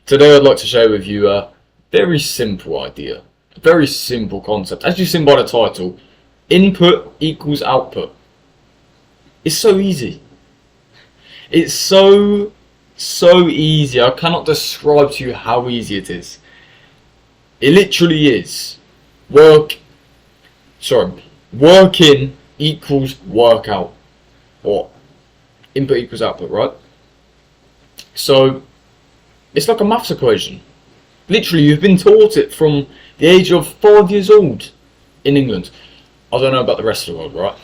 Today I'd like to share with you a very simple idea, a very simple concept. As you've seen by the title, input equals output. It's so easy. It's so easy. I cannot describe to you how easy it is. It literally is. Working equals workout. Or input equals output, right? So it's like a maths equation. Literally, you've been taught it from the age of 5 years old in England. I don't know about the rest of the world, right?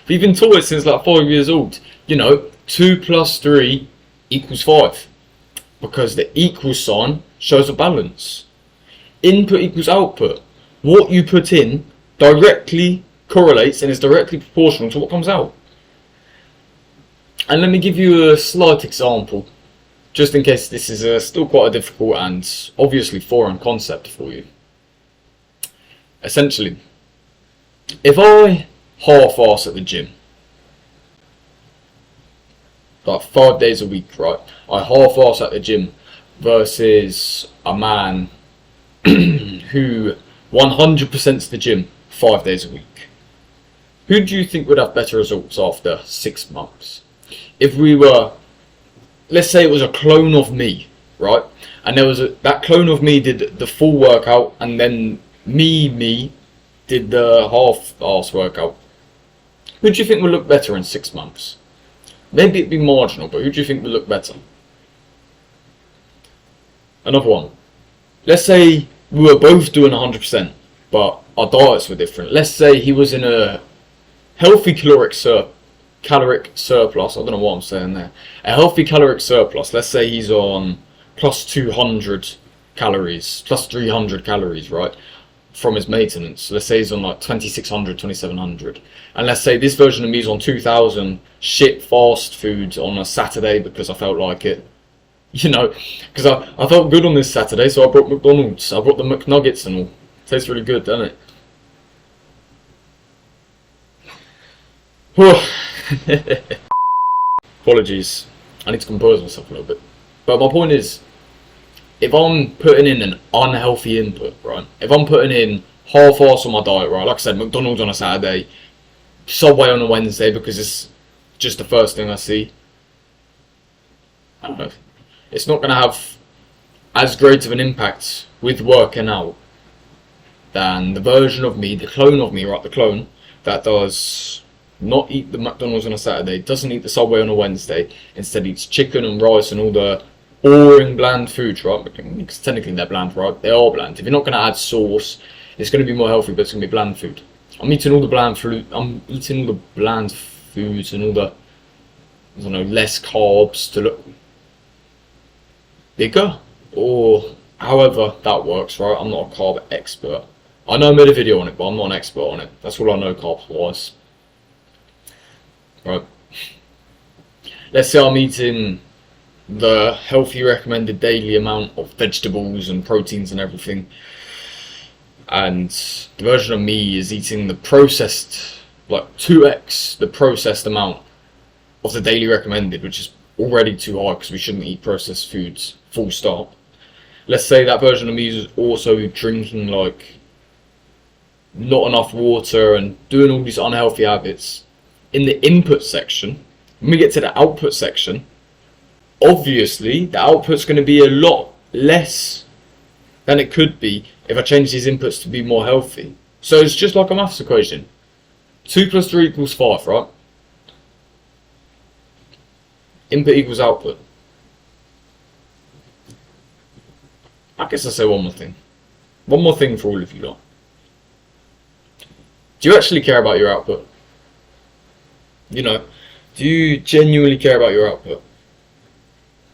But you've been taught it since like 5 years old. 2 plus 3 equals 5. Because the equal sign shows a balance. Input equals output. What you put in directly correlates and is directly proportional to what comes out. And let me give you a slight example, just in case this is still quite a difficult and obviously foreign concept for you. Essentially, if I half-ass at the gym, like 5 days a week, right? I half-ass at the gym versus a man who 100%'s the gym 5 days a week. Who do you think would have better results after 6 months? If we were, let's say it was a clone of me, right? And that clone of me did the full workout, and then me did the half-ass workout. Who do you think would look better in 6 months? Maybe it'd be marginal, but who do you think would look better? Another one. Let's say we were both doing 100%, but our diets were different. Let's say he was in a healthy caloric surplus. I don't know what I'm saying there. A healthy caloric surplus. Let's say he's on plus 200 calories, plus 300 calories, right? From his maintenance. Let's say he's on like 2600, 2700. And let's say this version of me is on 2000 shit fast food on a Saturday because I felt like it. Because I felt good on this Saturday, so I brought McDonald's. I brought the McNuggets and all. Tastes really good, doesn't it? Apologies, I need to compose myself a little bit. But my point is, if I'm putting in an unhealthy input, right? If I'm putting in half-ass on my diet, right? Like I said, McDonald's on a Saturday, Subway on a Wednesday because it's just the first thing I see. I don't know. It's not going to have as great of an impact with working out than the version of me, the clone of me, right? The clone that does not eat the McDonald's on a Saturday, doesn't eat the Subway on a Wednesday, instead eats chicken and rice and all the boring bland foods, right? Because technically they're bland, right? They are bland. If you're not going to add sauce, it's going to be more healthy, but it's going to be bland food. I'm eating all the bland food. I'm eating all the bland foods and all the, I don't know, less carbs to look bigger, or however that works, right? I'm not a carb expert. I know I made a video on it, but I'm not an expert on it. That's all I know carb-wise. Right. Let's say I'm eating the healthy recommended daily amount of vegetables and proteins and everything, and the version of me is eating the processed, like 2x the processed amount of the daily recommended, which is already too high because we shouldn't eat processed foods, full stop. Let's say that version of me is also drinking like not enough water and doing all these unhealthy habits. In the input section, when we get to the output section, obviously the output's going to be a lot less than it could be if I change these inputs to be more healthy. So it's just like a maths equation. 2 plus 3 equals 5, right? Input equals output. I guess I'll say one more thing. One more thing for all of you lot. Do you actually care about your output? Do you genuinely care about your output?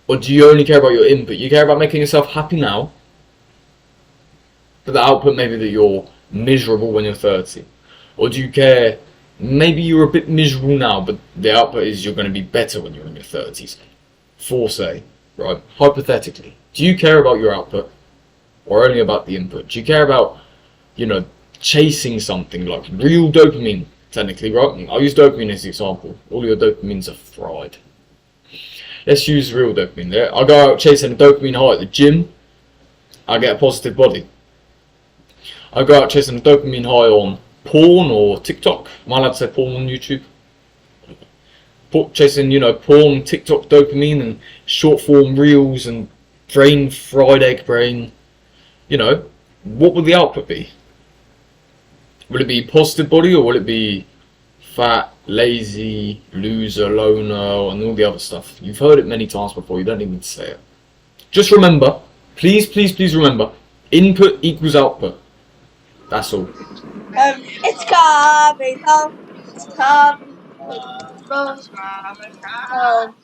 Or do you only care about your input? You care about making yourself happy now, but the output maybe that you're miserable when you're 30. Or do you care, maybe you're a bit miserable now, but the output is you're going to be better when you're in your 30s. For say, right? Hypothetically, do you care about your output or only about the input? Do you care about, chasing something like real dopamine? Technically, right? I'll use dopamine as the example. All your dopamines are fried. let's use real dopamine. Yeah? I go out chasing a dopamine high at the gym, I get a positive body. I go out chasing a dopamine high on porn or TikTok. Am I allowed to say porn on YouTube? Chasing, porn, TikTok dopamine and short form reels and fried egg brain. What will the output be? Will it be positive body or will it be fat, lazy, loser, loner, and all the other stuff? You've heard it many times before, you don't even need to say it. Just remember, please remember, input equals output. That's all. It's coming home. It's coming home.